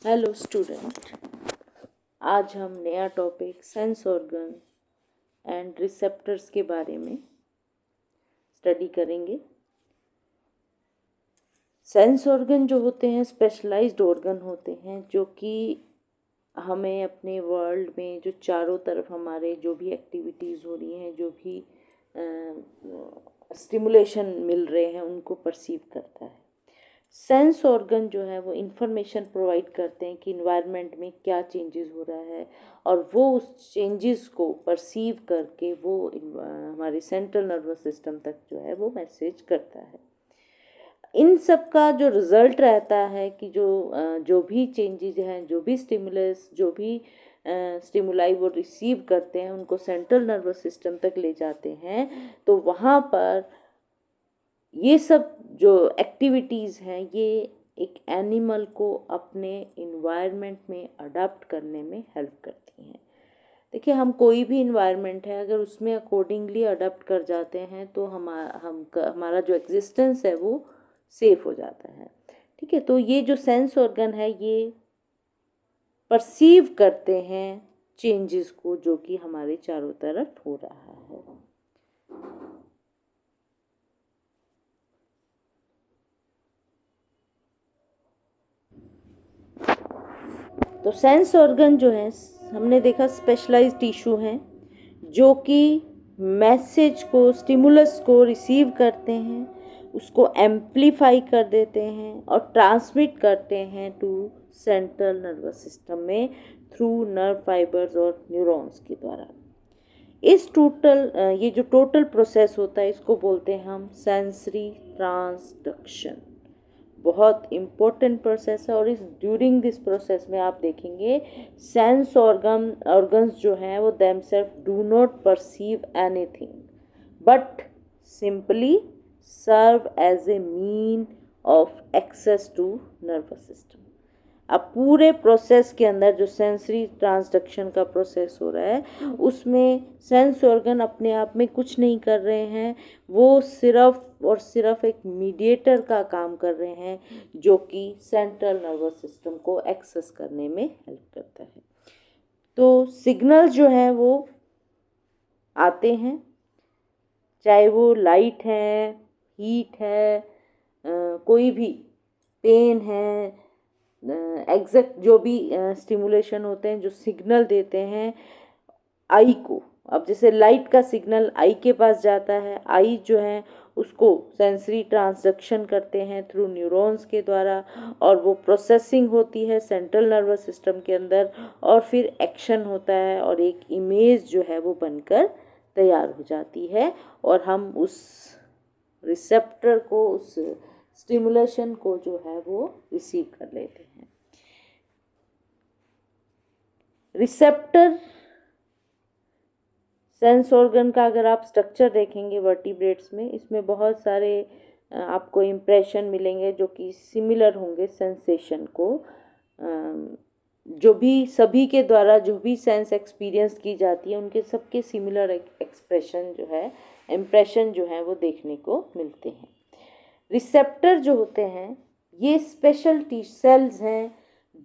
Hello student, आज हम नया topic sense organ and receptors के बारे में स्टडी करेंगे। सेंस ऑर्गन जो होते हैं स्पेशलाइज्ड ऑर्गन होते हैं जो कि हमें अपने वर्ल्ड में जो चारों तरफ हमारे जो भी एक्टिविटीज़ हो रही हैं, जो भी स्टिमुलेशन मिल रहे हैं उनको परसीव करता है। सेंस ऑर्गन जो है वो इंफॉर्मेशन प्रोवाइड करते हैं कि इन्वायरमेंट में क्या चेंजेस हो रहा है और वो उस चेंजेस को परसीव करके वो हमारे सेंट्रल नर्वस सिस्टम तक जो है वो मैसेज करता है। इन सब का जो रिज़ल्ट रहता है कि जो भी चेंजेस हैं, जो भी स्टिमुलस, जो भी स्टिमुलाई वो रिसीव करते हैं उनको सेंट्रल नर्वस सिस्टम तक ले जाते हैं। तो वहाँ पर ये सब जो एक्टिविटीज़ हैं ये एक एनिमल को अपने इन्वायरमेंट में अडाप्ट करने में हेल्प करती हैं। देखिए, हम कोई भी इन्वायरमेंट है अगर उसमें अकॉर्डिंगली अडाप्ट कर जाते हैं तो हमारा जो एग्जिस्टेंस है वो सेफ हो जाता है। ठीक है, तो ये जो सेंस ऑर्गन है ये परसीव करते हैं चेंजेस को जो कि हमारे चारों तरफ हो रहा है। तो सेंस ऑर्गन जो है हमने देखा स्पेशलाइज्ड टिश्यू हैं जो कि मैसेज को, स्टिमुलस को रिसीव करते हैं, उसको एम्प्लीफाई कर देते हैं और ट्रांसमिट करते हैं टू सेंट्रल नर्वस सिस्टम में थ्रू नर्व फाइबर्स और न्यूरॉन्स के द्वारा। ये जो टोटल प्रोसेस होता है इसको बोलते हैं हम सेंसरी ट्रांसडक्शन। बहुत इम्पोर्टेंट प्रोसेस है और इस ड्यूरिंग दिस प्रोसेस में आप देखेंगे सेंस ऑर्गन्स जो हैं वो themselves do not perceive anything but simply serve as a mean of access to nervous system. अब पूरे प्रोसेस के अंदर जो सेंसरी ट्रांसडक्शन का प्रोसेस हो रहा है उसमें सेंस ऑर्गन अपने आप में कुछ नहीं कर रहे हैं, वो सिर्फ और सिर्फ एक मीडिएटर का काम कर रहे हैं जो कि सेंट्रल नर्वस सिस्टम को एक्सेस करने में हेल्प करता है। तो सिग्नल जो हैं वो आते हैं, चाहे वो लाइट है, हीट है, कोई भी पेन है, एग्जैक्ट जो भी स्टिमुलेशन होते हैं जो सिग्नल देते हैं आई को। अब जैसे लाइट का सिग्नल आई के पास जाता है, आई जो है उसको सेंसरी ट्रांसडक्शन करते हैं थ्रू न्यूरॉन्स के द्वारा और वो प्रोसेसिंग होती है सेंट्रल नर्वस सिस्टम के अंदर और फिर एक्शन होता है और एक इमेज जो है वो बनकर तैयार हो जाती है और हम उस रिसेप्टर को, उस स्टिमुलेशन को जो है वो रिसीव कर लेते हैं। रिसेप्टर सेंस ऑर्गन का अगर आप स्ट्रक्चर देखेंगे वर्टिब्रेट्स में, इसमें बहुत सारे आपको इम्प्रेशन मिलेंगे जो कि सिमिलर होंगे सेंसेशन को। जो भी सभी के द्वारा जो भी सेंस एक्सपीरियंस की जाती है उनके सबके सिमिलर एक्सप्रेशन जो है, इम्प्रेशन जो है वो देखने को मिलते हैं। रिसेप्टर जो होते हैं ये स्पेशल टी सेल्स हैं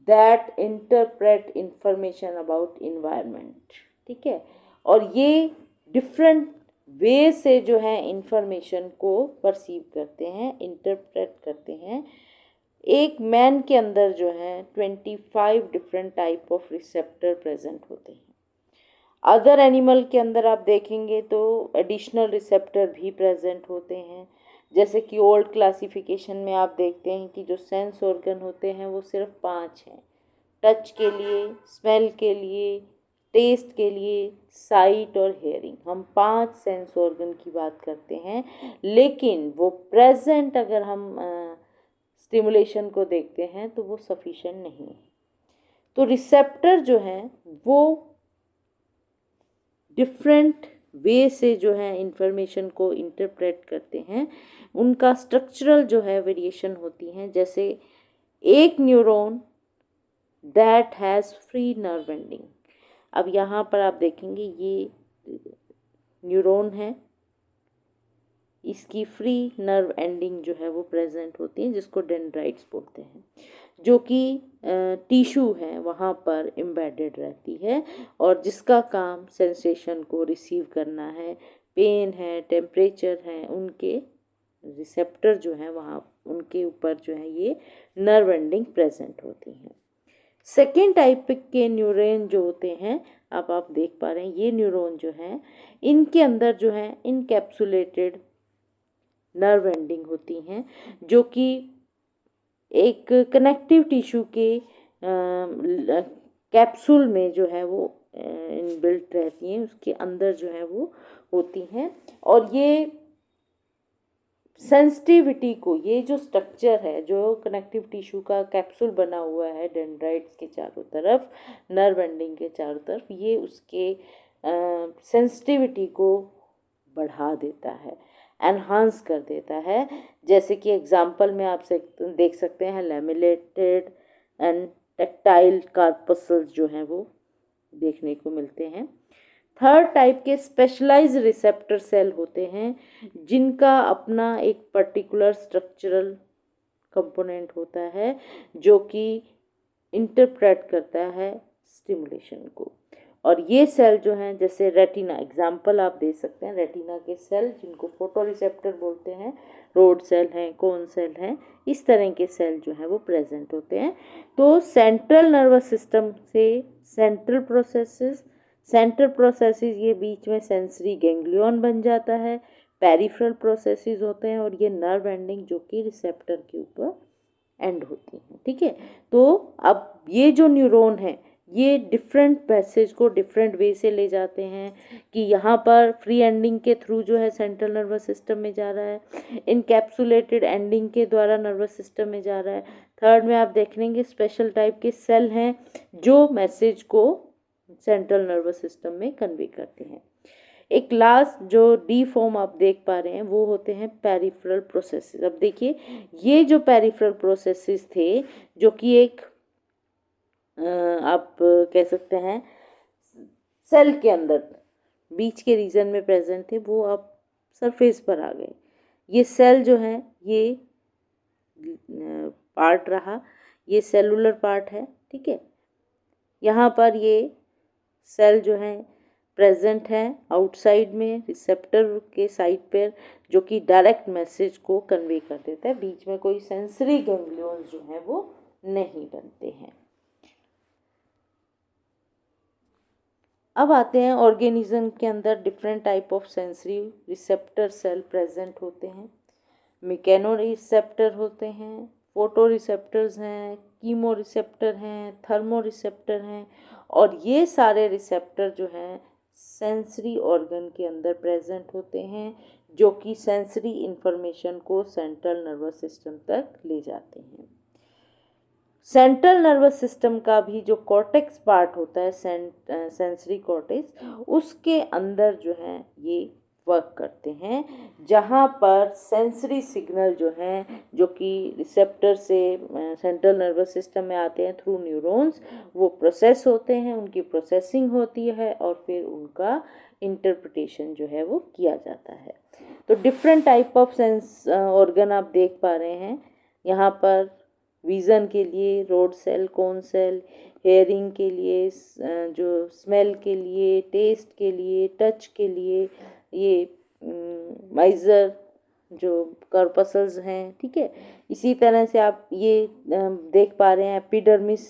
that interpret information about environment. ठीक है, और ये डिफरेंट वे से जो है इंफॉर्मेशन को परसीव करते हैं, इंटरप्रेट करते हैं। एक मैन के अंदर जो है 25 different type of receptor present होते हैं। अदर एनिमल के अंदर आप देखेंगे तो एडिशनल रिसेप्टर भी प्रेजेंट होते हैं। जैसे कि ओल्ड क्लासिफिकेशन में आप देखते हैं कि जो सेंस ऑर्गन होते हैं वो सिर्फ 5 हैं। टच के लिए, स्मेल के लिए, टेस्ट के लिए, साइट और हेयरिंग, हम 5 सेंस ऑर्गन की बात करते हैं। लेकिन वो प्रेजेंट अगर हम स्टिमुलेशन को देखते हैं तो वो सफिशेंट नहीं है। तो रिसेप्टर जो हैं वो डिफरेंट वे से जो है इंफॉर्मेशन को इंटरप्रेट करते हैं। उनका स्ट्रक्चरल जो है वेरिएशन होती हैं। जैसे एक neuron that has free nerve ending. अब यहाँ पर आप देखेंगे ये न्यूरॉन है, इसकी फ्री नर्व एंडिंग जो है वो प्रेजेंट होती है जिसको डेंड्राइट्स बोलते हैं, जो कि टिश्यू हैं वहाँ पर एम्बेडेड रहती है और जिसका काम सेंसेशन को रिसीव करना है, पेन है, टेम्परेचर है, उनके रिसेप्टर जो हैं वहाँ उनके ऊपर जो है ये नर्व एंडिंग प्रेजेंट होती हैं। सेकेंड टाइप के न्यूरॉन जो होते हैं, अब आप देख पा रहे हैं ये न्यूरॉन जो हैं इनके अंदर जो है इनकैप्सुलेटेड नर्व एंडिंग होती हैं जो कि एक कनेक्टिव टिश्यू के कैप्सूल में जो है वो इनबिल्ट रहती हैं, उसके अंदर जो है वो होती हैं। और ये सेंसिटिविटी को, ये जो स्ट्रक्चर है जो कनेक्टिव टिश्यू का कैप्सूल बना हुआ है डेंड्राइट्स के चारों तरफ, नर्व एंडिंग के चारों तरफ, ये उसके सेंसिटिविटी को बढ़ा देता है, एनहांस कर देता है। जैसे कि एग्जांपल में आप देख सकते हैं लैमिनेटेड एंड टेक्टाइल कार्पसल्स जो हैं वो देखने को मिलते हैं। थर्ड टाइप के स्पेशलाइज्ड रिसेप्टर सेल होते हैं जिनका अपना एक पर्टिकुलर स्ट्रक्चरल कंपोनेंट होता है जो कि इंटरप्रेट करता है स्टिमुलेशन को। और ये सेल जो हैं जैसे रेटिना, एग्जाम्पल आप दे सकते हैं रेटिना के सेल जिनको फोटो रिसेप्टर बोलते हैं, रोड सेल हैं, कोन सेल हैं, इस तरह के सेल जो हैं वो प्रेजेंट होते हैं। तो सेंट्रल नर्वस सिस्टम से सेंट्रल प्रोसेसेस ये बीच में सेंसरी गैंग्लियन बन जाता है, पेरिफेरल प्रोसेसेस होते हैं और ये नर्व एंडिंग जो कि रिसेप्टर के ऊपर एंड होती हैं। ठीक है, तो अब ये जो न्यूरॉन है ये डिफरेंट पैसेज को डिफरेंट वे से ले जाते हैं कि यहाँ पर फ्री एंडिंग के थ्रू जो है सेंट्रल नर्वस सिस्टम में जा रहा है, इनकैप्सुलेटेड एंडिंग के द्वारा नर्वस सिस्टम में जा रहा है। थर्ड में आप देख लेंगे स्पेशल टाइप के सेल हैं जो मैसेज को सेंट्रल नर्वस सिस्टम में कन्वे करते हैं। एक लास्ट जो डी फॉर्म आप देख पा रहे हैं वो होते हैं पेरिफेरल प्रोसेसेस। अब देखिए ये जो पेरिफेरल प्रोसेसेस थे जो कि एक आप कह सकते हैं सेल के अंदर बीच के रीजन में प्रेजेंट थे, वो अब सरफेस पर आ गए। ये सेल जो है ये पार्ट रहा, ये सेलुलर पार्ट है। ठीक है, यहाँ पर ये सेल जो है प्रेजेंट है आउटसाइड में रिसेप्टर के साइड पर जो कि डायरेक्ट मैसेज को कन्वे कर देता है। बीच में कोई सेंसरी गैंग्लियंस जो हैं वो नहीं बनते हैं। अब आते हैं ऑर्गेनिज्म के अंदर different type of sensory receptor cell present होते हैं। मैकेनो रिसेप्टर होते हैं, फोटो रिसेप्टर्स हैं, कीमो रिसेप्टर हैं, थर्मो रिसेप्टर हैं और ये सारे रिसेप्टर जो हैं सेंसरी ऑर्गन के अंदर प्रेजेंट होते हैं जो कि सेंसरी इंफॉर्मेशन को सेंट्रल नर्वस सिस्टम तक ले जाते हैं। सेंट्रल नर्वस सिस्टम का भी जो कॉर्टेक्स पार्ट होता है सेंसरी कॉर्टेक्स, उसके अंदर जो है ये वर्क करते हैं जहाँ पर सेंसरी सिग्नल जो हैं जो कि रिसेप्टर से सेंट्रल नर्वस सिस्टम में आते हैं थ्रू न्यूरॉन्स, वो प्रोसेस होते हैं, उनकी प्रोसेसिंग होती है और फिर उनका इंटरप्रिटेशन जो है वो किया जाता है। तो different type of sense organ आप देख पा रहे हैं यहाँ पर। विज़न के लिए rod cell, cone cell, hearing के लिए, जो स्मेल के लिए, टेस्ट के लिए, टच के लिए ये माइजर जो कॉर्पसल्स हैं। ठीक है, इसी तरह से आप ये देख पा रहे हैं एपिडर्मिस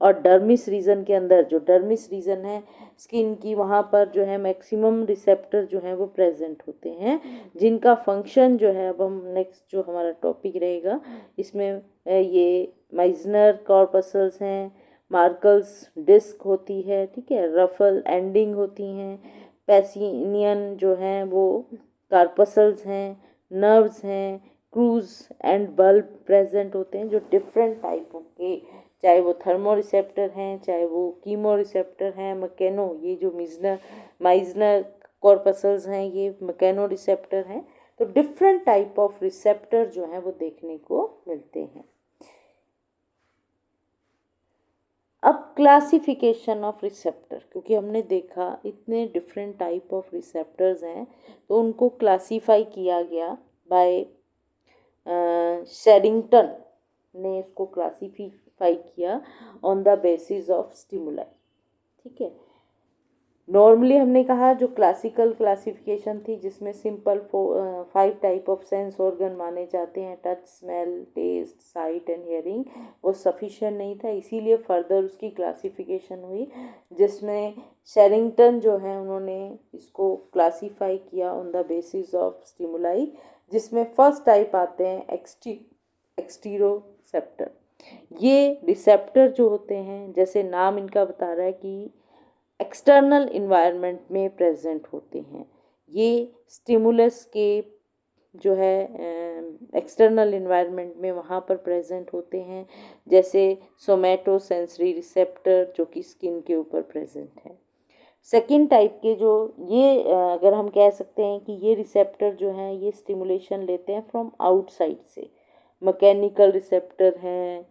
और डर्मिस रीजन के अंदर, जो डर्मिस रीजन है स्किन की, वहाँ पर जो है मैक्सिमम रिसेप्टर जो हैं वो प्रेजेंट होते हैं जिनका फंक्शन जो है, अब हम नेक्स्ट जो हमारा टॉपिक रहेगा इसमें ये माइजनर कॉर्पसल्स हैं, मार्कल्स डिस्क होती है। ठीक है, रफल एंडिंग होती हैं, पैसिनियन जो हैं वो कार्पसल्स हैं, नर्व्स हैं, क्रूज एंड बल्ब प्रेजेंट होते हैं जो डिफरेंट टाइप के, चाहे वो थर्मो रिसेप्टर हैं, चाहे वो कीमो रिसेप्टर हैं, मैकेनो, ये जो माइजनर कॉर्पसल्स हैं ये मैकेनो रिसेप्टर हैं। तो डिफरेंट टाइप ऑफ रिसेप्टर जो हैं वो देखने को मिलते हैं। अब क्लासिफिकेशन ऑफ रिसेप्टर, क्योंकि हमने देखा इतने डिफरेंट टाइप ऑफ रिसेप्टर्स हैं तो उनको क्लासीफाई किया गया बाय शेडिंगटन ने इसको क्लासीफाई किया on the basis of stimuli. ठीक है, नॉर्मली हमने कहा जो क्लासिकल क्लासिफिकेशन थी जिसमें simple 5 type of sense organ माने जाते हैं, touch, smell, taste, sight and hearing, वो सफिशिएंट नहीं था, इसीलिए फर्दर उसकी क्लासिफिकेशन हुई जिसमें शेरिंगटन जो है उन्होंने इसको क्लासीफाई किया on the basis of stimuli, जिसमें फर्स्ट टाइप आते हैं एक्सटीरोसेप्टर। ये रिसेप्टर जो होते हैं, जैसे नाम इनका बता रहा है कि एक्सटर्नल इन्वायरमेंट में प्रेजेंट होते हैं, ये स्टिमुलस के जो है एक्सटर्नल इन्वायरमेंट में वहाँ पर प्रेजेंट होते हैं, जैसे सोमैटो सेंसरी रिसेप्टर जो कि स्किन के ऊपर प्रेजेंट है। सेकेंड टाइप के जो ये अगर हम कह सकते हैं कि ये रिसेप्टर जो हैं ये स्टिमुलेशन लेते हैं फ्रॉम आउटसाइड से, मैकेनिकल रिसेप्टर हैं,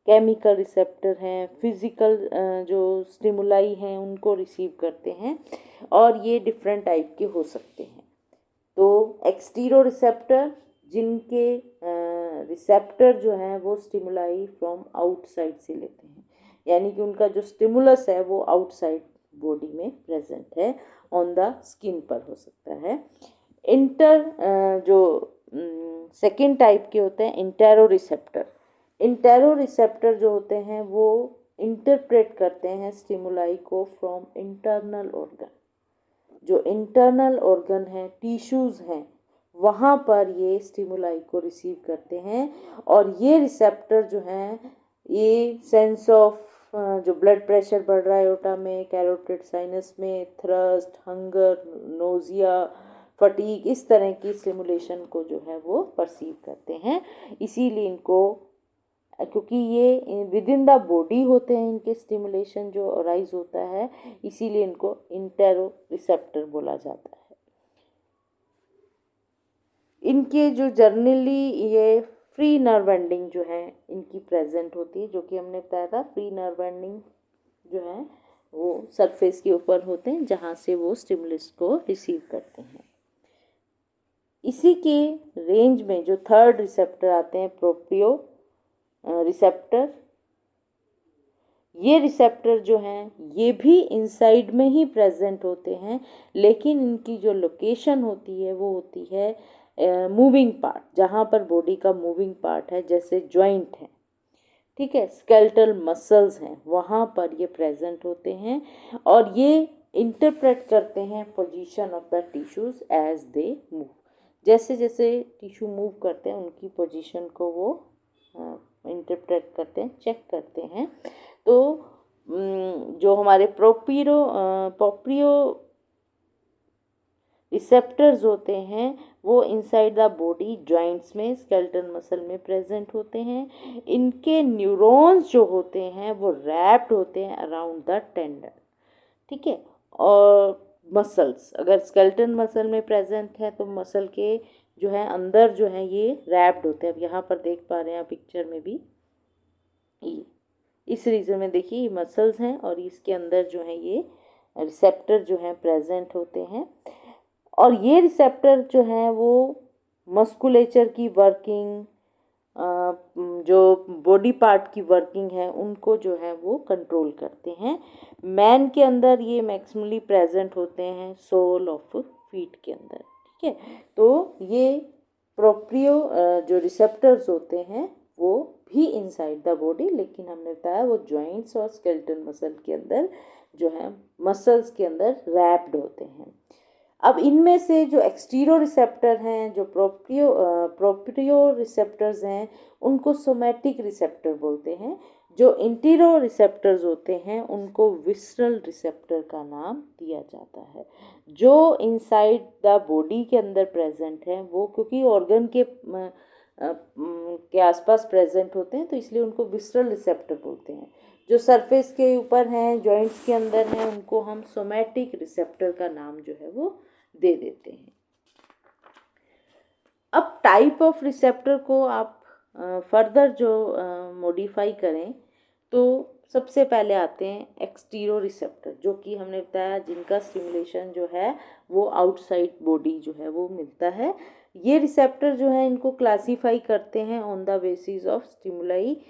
केमिकल रिसेप्टर हैं, फिजिकल जो स्टिमुलाई हैं उनको रिसीव करते हैं, और ये डिफरेंट टाइप के हो सकते हैं। तो एक्सटीरो रिसेप्टर जिनके रिसेप्टर जो हैं वो स्टिमुलाई फ्रॉम आउटसाइड से लेते हैं, यानी कि उनका जो स्टिमुलस है वो आउटसाइड बॉडी में प्रेजेंट है, ऑन द स्किन पर हो सकता है। जो सेकेंड टाइप के होते हैं इंटेरो रिसेप्टर। इंटेरो रिसेप्टर जो होते हैं वो इंटरप्रेट करते हैं स्टिमुलाई को फ्रॉम इंटरनल ऑर्गन। जो इंटरनल ऑर्गन है, टिश्यूज़ हैं, वहाँ पर ये स्टिमुलाई को रिसीव करते हैं, और ये रिसेप्टर जो हैं ये सेंस ऑफ जो ब्लड प्रेशर बढ़ रहा है ओटा में, कैरोटिड साइनस में, थ्रस्ट, हंगर, नोजिया, फटीग, इस तरह की स्टिमुलेशन को जो है वो परसीव करते हैं। इसीलिए इनको, क्योंकि ये विद इन द बॉडी होते हैं इनके स्टिमुलेशन जो अराइज होता है, इसीलिए इनको इंटेरो रिसेप्टर बोला जाता है। इनके जो जर्नली ये फ्री नर्व एंडिंग जो है इनकी प्रेजेंट होती है, जो कि हमने बताया था फ्री नर्व एंडिंग जो है वो सरफेस के ऊपर होते हैं जहाँ से वो स्टिमुलस को रिसीव करते हैं। इसी के रेंज में जो थर्ड रिसेप्टर आते हैं प्रोप्रियो रिसेप्टर। ये रिसेप्टर जो हैं ये भी इनसाइड में ही प्रेजेंट होते हैं, लेकिन इनकी जो लोकेशन होती है वो होती है मूविंग पार्ट, जहाँ पर बॉडी का मूविंग पार्ट है, जैसे जॉइंट है, ठीक है, स्केलेटल मसल्स हैं, वहाँ पर ये प्रेजेंट होते हैं, और ये इंटरप्रेट करते हैं position of the tissues as they move. जैसे जैसे टिश्यू मूव करते हैं उनकी पोजीशन को वो इंटरप्रेट करते हैं, चेक करते हैं। तो जो हमारे प्रोप्रियो रिसेप्टर्स होते हैं वो इनसाइड द बॉडी जॉइंट्स में स्केलेटल मसल में प्रेजेंट होते हैं। इनके न्यूरॉन्स जो होते हैं वो रैप्ड होते हैं अराउंड द टेंडन, ठीक है। और मसल्स अगर स्केलेटल मसल में प्रेजेंट है तो मसल के जो है अंदर जो है ये रैप्ड होते हैं। अब यहाँ पर देख पा रहे हैं पिक्चर में भी, इस रीजन में देखिए मसल्स हैं और इसके अंदर जो है ये रिसेप्टर जो है प्रेजेंट होते हैं, और ये रिसेप्टर जो हैं वो मस्कुलेचर की वर्किंग, जो बॉडी पार्ट की वर्किंग है उनको जो है वो कंट्रोल करते हैं। मैन के अंदर ये मैक्सिमली प्रेजेंट होते हैं सोल ऑफ फीट के अंदर, ठीक है। तो ये प्रोप्रियो जो रिसेप्टर्स होते हैं वो भी इनसाइड द बॉडी, लेकिन हमने बताया वो जॉइंट्स और स्केलेटल मसल के अंदर जो है मसल्स के अंदर रैप्ड होते हैं। अब इनमें से जो एक्सटीरो रिसेप्टर हैं, जो प्रोप्रियो रिसेप्टर्स हैं, उनको सोमैटिक रिसेप्टर बोलते हैं। जो इंटीरो रिसेप्टर्स होते हैं उनको विसरल रिसेप्टर का नाम दिया जाता है। जो इनसाइड द बॉडी के अंदर प्रेजेंट है वो क्योंकि ऑर्गन के आसपास प्रेजेंट होते हैं तो इसलिए उनको विसरल रिसेप्टर बोलते हैं। जो सरफेस के ऊपर हैं, जॉइंट्स के अंदर हैं, उनको हम सोमैटिक रिसेप्टर का नाम जो है वो दे देते हैं। अब टाइप ऑफ रिसेप्टर को आप फर्दर जो मॉडिफाई करें तो सबसे पहले आते हैं एक्सटीरो रिसेप्टर, जो कि हमने बताया जिनका स्टिमुलेशन जो है वो आउटसाइड बॉडी जो है वो मिलता है। ये रिसेप्टर जो है इनको क्लासीफाई करते हैं on the basis of stimuli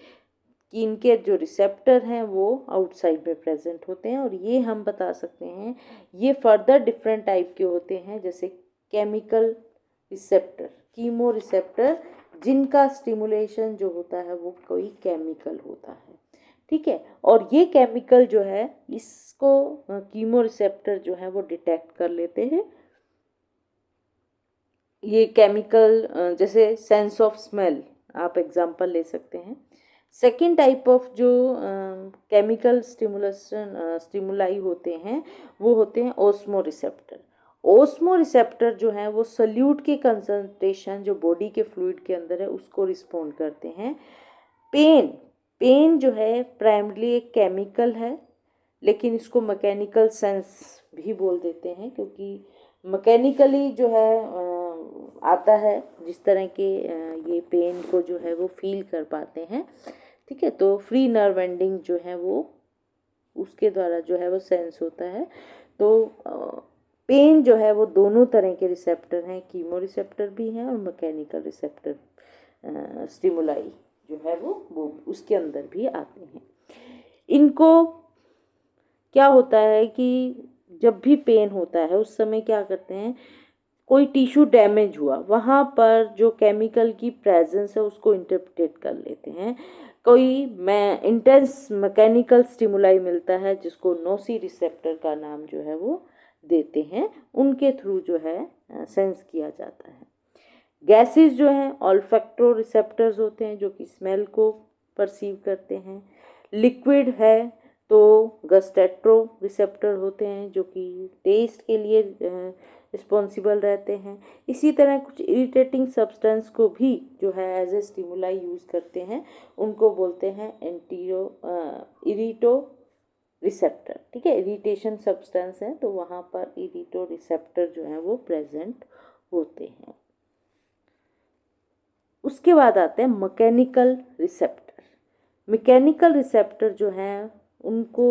कि इनके जो रिसेप्टर हैं वो आउटसाइड में प्रेजेंट होते हैं। और ये हम बता सकते हैं ये फर्दर डिफरेंट टाइप के होते हैं, जैसे केमिकल रिसेप्टर, कीमो रिसेप्टर, जिनका स्टिमुलेशन जो होता है वो कोई केमिकल होता है, ठीक है। और ये केमिकल जो है इसको कीमो रिसेप्टर जो है वो डिटेक्ट कर लेते हैं। ये केमिकल जैसे सेंस ऑफ स्मेल आप एग्जांपल ले सकते हैं। सेकेंड टाइप ऑफ जो केमिकल स्टिमुलाई होते हैं वो होते हैं ओस्मो रिसेप्टर। ओस्मो रिसेप्टर जो है वो सल्यूट के कंसंट्रेशन जो बॉडी के फ्लूइड के अंदर है उसको रिस्पॉन्ड करते हैं। पेन, पेन जो है प्राइमरली एक केमिकल है, लेकिन इसको मैकेनिकल सेंस भी बोल देते हैं, क्योंकि मैकेनिकली जो है आता है, जिस तरह के ये पेन को जो है वो फील कर पाते हैं, ठीक है। तो फ्री नर्व एंडिंग जो है वो उसके द्वारा जो है वो सेंस होता है। तो पेन जो है वो दोनों तरह के रिसेप्टर हैं, कीमो रिसेप्टर भी हैं और मैकेनिकल रिसेप्टर स्टिमुलाई जो है वो उसके अंदर भी आते हैं। इनको क्या होता है कि जब भी पेन होता है उस समय क्या करते हैं, कोई टिश्यू डैमेज हुआ वहाँ पर जो केमिकल की प्रेजेंस है उसको इंटरप्रेट कर लेते हैं। कोई इंटेंस मैकेनिकल स्टिमुलाई मिलता है जिसको नोसी रिसेप्टर का नाम जो है वो देते हैं, उनके थ्रू जो है सेंस किया जाता है। गैसेस जो हैं ऑल्फैक्टो रिसेप्टर्स होते हैं जो कि स्मेल को परसीव करते हैं। लिक्विड है तो गस्टेट्रो रिसेप्टर होते हैं जो कि टेस्ट के लिए रिस्पॉन्सिबल रहते हैं। इसी तरह कुछ इरिटेटिंग सब्सटेंस को भी जो है एज ए स्टिमुलाई यूज़ करते हैं, उनको बोलते हैं इरिटो रिसेप्टर, ठीक है। इरिटेशन सब्सटेंस है तो वहाँ पर इरिटो रिसेप्टर जो है वो प्रेजेंट होते हैं। उसके बाद आते हैं मैकेनिकल रिसेप्टर। मैकेनिकल रिसेप्टर जो हैं उनको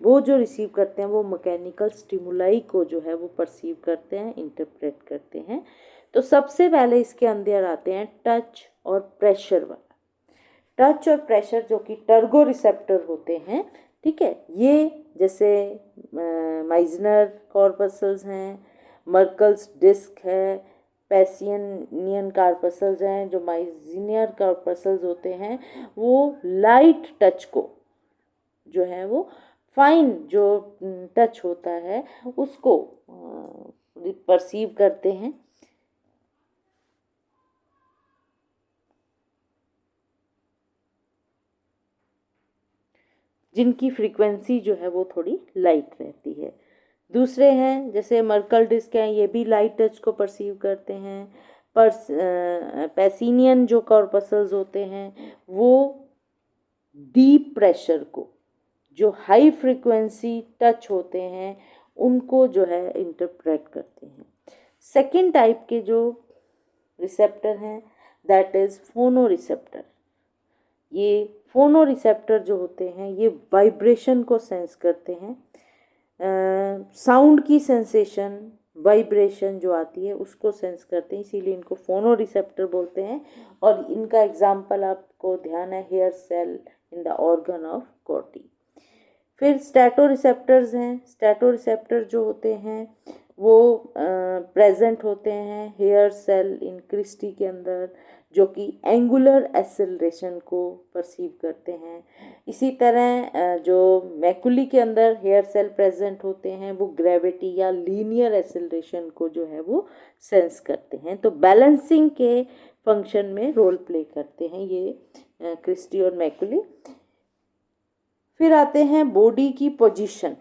वो जो रिसीव करते हैं वो मैकेनिकल स्टिमुलाई को जो है वो परसीव करते हैं, इंटरप्रेट करते हैं। तो सबसे पहले इसके अंदर आते हैं टच और प्रेशर वाला। टच और प्रेशर जो कि टर्गो रिसेप्टर होते हैं, ठीक है। ये जैसे माइजनर कॉर्पसल्स हैं, मर्कल्स डिस्क है, पैसियनियन कार्पसल्स हैं। जो माइजनियर कार्पसल्स होते हैं वो लाइट टच को जो है वो फाइन जो टच होता है उसको परसीव करते हैं। जिनकी फ्रीक्वेंसी जो है वो थोड़ी लाइट रहती है। दूसरे हैं जैसे मर्कल डिस्क हैं, ये भी लाइट टच को परसीव करते हैं। पर पैसिनियन जो कॉर्पसल्स होते हैं वो डीप प्रेशर को, जो हाई फ्रीक्वेंसी टच होते हैं उनको जो है इंटरप्रेट करते हैं। सेकेंड टाइप के जो रिसेप्टर हैं दैट इज़ फोनो रिसेप्टर। ये फोनो रिसेप्टर जो होते हैं ये वाइब्रेशन को सेंस करते हैं। साउंड की सेंसेशन, वाइब्रेशन जो आती है उसको सेंस करते हैं, इसीलिए इनको फोनो रिसेप्टर बोलते हैं। और इनका एग्जाम्पल आपको ध्यान है hair cell in the organ of Corti. फिर स्टैटो रिसेप्टर्स हैं। स्टैटो रिसेप्टर जो होते हैं वो प्रेजेंट होते हैं हेयर सेल इन क्रिस्टी के अंदर, जो कि एंगुलर एक्सेलरेशन को परसीव करते हैं। इसी तरह जो मैकुली के अंदर हेयर सेल प्रेजेंट होते हैं वो ग्रेविटी या लीनियर एक्सेलरेशन को जो है वो सेंस करते हैं। तो बैलेंसिंग के फंक्शन में रोल प्ले करते हैं ये क्रिस्टी और मैकुली। फिर आते हैं बॉडी की पोजीशन,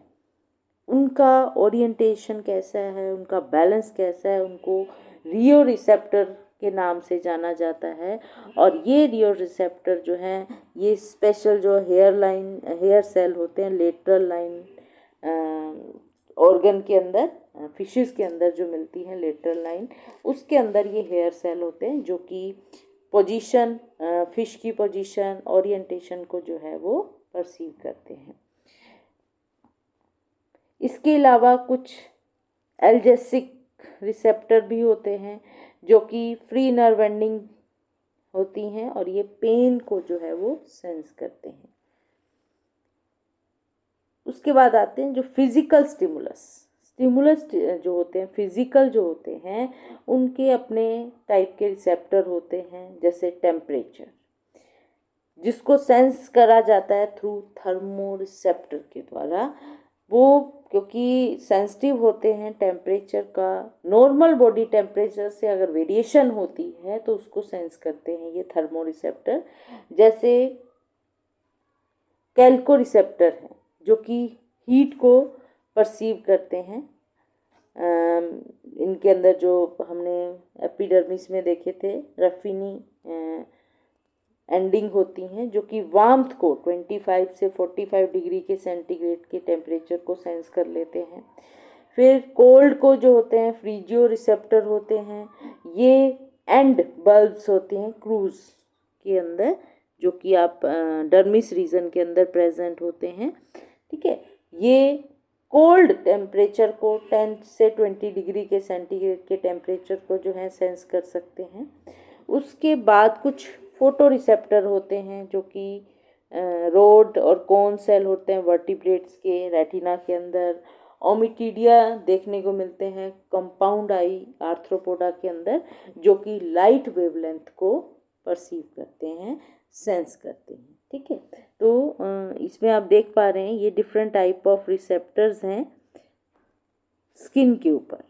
उनका ओरिएंटेशन कैसा है, उनका बैलेंस कैसा है, उनको रियो रिसेप्टर के नाम से जाना जाता है। और ये रियो रिसेप्टर जो हैं ये स्पेशल जो हेयर सेल होते हैं लेटरल लाइन ऑर्गन के अंदर, फिशेस के अंदर जो मिलती हैं लेटरल लाइन, उसके अंदर ये हेयर सेल होते हैं जो कि पोजीशन, फिश की पोजीशन, ओरिएंटेशन को जो है वो परसीव करते हैं। इसके अलावा कुछ एल्जेसिक रिसेप्टर भी होते हैं जो कि फ्री नर्व एंडिंग होती हैं और ये पेन को जो है वो सेंस करते हैं। उसके बाद आते हैं जो फिजिकल स्टिमुलस। स्टिमुलस जो होते हैं, फिजिकल जो होते हैं, उनके अपने टाइप के रिसेप्टर होते हैं, जैसे टेम्परेचर, जिसको सेंस करा जाता है थ्रू थर्मो रिसेप्टर के द्वारा। वो क्योंकि सेंसिटिव होते हैं टेम्परेचर का, नॉर्मल बॉडी टेम्परेचर से अगर वेरिएशन होती है तो उसको सेंस करते हैं ये थर्मो रिसेप्टर। जैसे कैल्को रिसेप्टर हैं जो कि हीट को परसीव करते हैं। इनके अंदर जो हमने एपिडर्मिस में देखे थे, रफीनी एंडिंग होती हैं जो कि वार्मथ को 25 से 45 डिग्री के सेंटीग्रेड के टेम्परेचर को सेंस कर लेते हैं। फिर कोल्ड को जो होते हैं फ्रीजियो रिसेप्टर होते हैं। ये एंड बल्ब्स होते हैं क्रूज के अंदर, जो कि आप डर्मिस रीजन के अंदर प्रेजेंट होते हैं। ठीक है, ये कोल्ड टेम्परेचर को 10 से 20 डिग्री के सेंटीग्रेड के टेम्परेचर को जो है सेंस कर सकते हैं। उसके बाद कुछ फोटो रिसेप्टर होते हैं जो कि रोड और कोन सेल होते हैं वर्टिब्रेट्स के रेटिना के अंदर। ओमिटिडिया देखने को मिलते हैं कंपाउंड आई आर्थ्रोपोडा के अंदर, जो कि लाइट वेवलेंथ को परसीव करते हैं, सेंस करते हैं। ठीक है, तो इसमें आप देख पा रहे हैं ये डिफरेंट टाइप ऑफ रिसेप्टर्स हैं स्किन के ऊपर।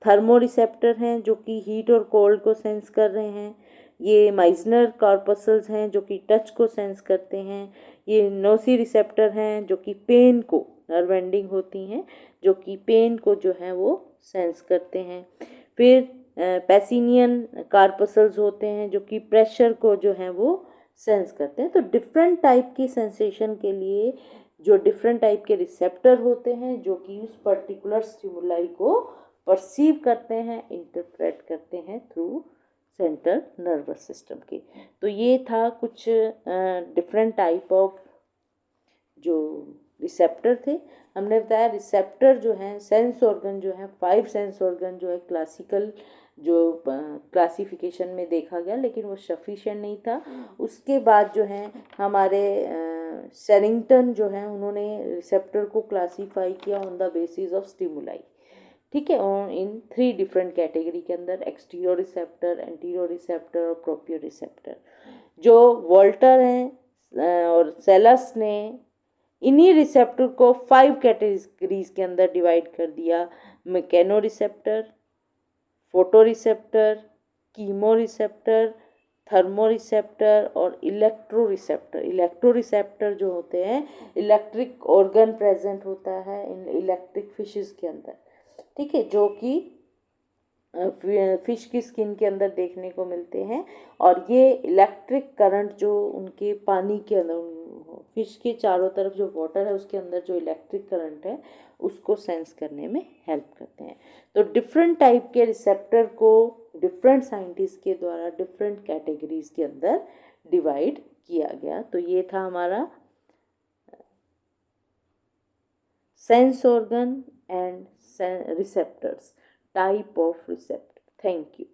थर्मो रिसेप्टर हैं जो कि हीट और कोल्ड को सेंस कर रहे हैं। ये माइजनर कॉर्पसल्स हैं जो कि टच को सेंस करते हैं। ये नोसी रिसेप्टर हैं जो कि पेन को, नर्व एंडिंग होती हैं जो कि पेन को जो है वो सेंस करते हैं। फिर पैसिनियन कार्पसल्स होते हैं जो कि प्रेशर को जो है वो सेंस करते हैं। तो डिफरेंट टाइप की सेंसेशन के लिए जो डिफरेंट टाइप के रिसेप्टर होते हैं जो कि उस पर्टिकुलर स्टिमुलाई को परसीव करते हैं, इंटरप्रेट करते हैं थ्रू सेंट्रल नर्वस सिस्टम के। तो ये था कुछ डिफरेंट टाइप ऑफ जो रिसेप्टर थे। हमने बताया रिसेप्टर जो है सेंस ऑर्गन जो है 5 सेंस ऑर्गन जो है क्लासिकल जो क्लासिफिकेशन में देखा गया, लेकिन वो सफिशिएंट नहीं था। उसके बाद जो है हमारे शेरिंगटन जो है उन्होंने रिसेप्टर को क्लासीफाई किया on the basis of stimuli. ठीक है, और इन 3 डिफरेंट कैटेगरी के अंदर एक्सटीरियर रिसेप्टर, एंटीरियर रिसेप्टर और प्रोपियो रिसेप्टर। जो वॉल्टर हैं और सेलस ने इन्हीं रिसेप्टर को 5 कैटेगरीज के अंदर डिवाइड कर दिया। Mechano receptor, photo receptor, chemo receptor, thermo receptor और इलेक्ट्रो रिसेप्टर। इलेक्ट्रो रिसेप्टर जो होते हैं, इलेक्ट्रिक ऑर्गन प्रेजेंट होता है इन इलेक्ट्रिक फिशेस के अंदर। ठीक है, जो कि फिश की स्किन के अंदर देखने को मिलते हैं। और ये इलेक्ट्रिक करंट जो उनके पानी के अंदर, फिश के चारों तरफ जो वाटर है उसके अंदर जो इलेक्ट्रिक करंट है उसको सेंस करने में हेल्प करते हैं। तो डिफरेंट टाइप के रिसेप्टर को डिफरेंट साइंटिस्ट के द्वारा डिफरेंट कैटेगरीज के अंदर डिवाइड किया गया। तो ये था हमारा sense organ and receptors, type of receptor. Thank you.